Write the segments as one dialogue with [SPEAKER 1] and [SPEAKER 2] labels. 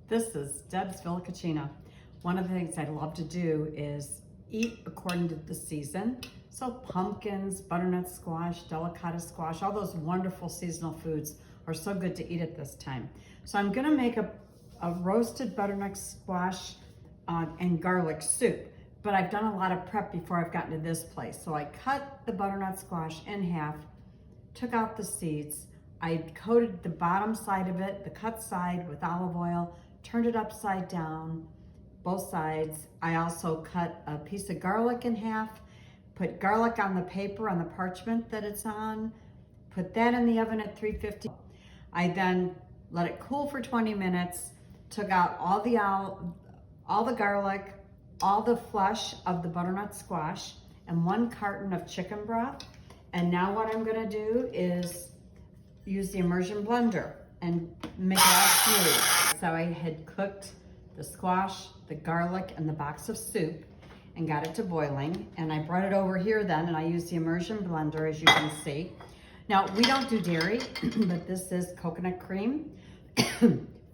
[SPEAKER 1] This is Deb's Villa Cucina. One of the things I love to do is eat according to the season. So pumpkins, butternut squash, delicata squash, all those wonderful seasonal foods are so good to eat at this time. So I'm gonna make a roasted butternut squash and garlic soup. But I've done a lot of prep before I've gotten to this place. So I cut the butternut squash in half, took out the seeds. I coated the bottom side of it, the cut side, with olive oil, turned it upside down, both sides. I also cut a piece of garlic in half, put garlic on the paper, on the parchment that it's on, put that in the oven at 350. I then let it cool for 20 minutes, took out all the garlic, all the flesh of the butternut squash, and 1 carton of chicken broth. And now what I'm gonna do is use the immersion blender and make it all smooth. So I had cooked the squash, the garlic, and the box of soup and got it to boiling. And I brought it over here then, and I used the immersion blender, as you can see. Now, we don't do dairy, but this is coconut cream.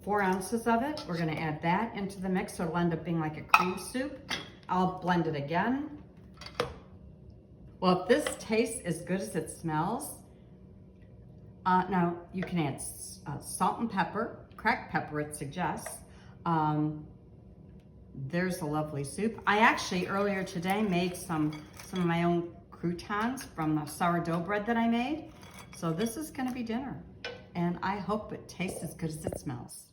[SPEAKER 1] 4 ounces of it. We're gonna add that into the mix, so it'll end up being like a cream soup. I'll blend it again. Well, if this tastes as good as it smells, now you can add salt and pepper, cracked pepper it suggests. There's a lovely soup. I actually earlier today made some of my own croutons from the sourdough bread that I made. So this is gonna be dinner, and I hope it tastes as good as it smells.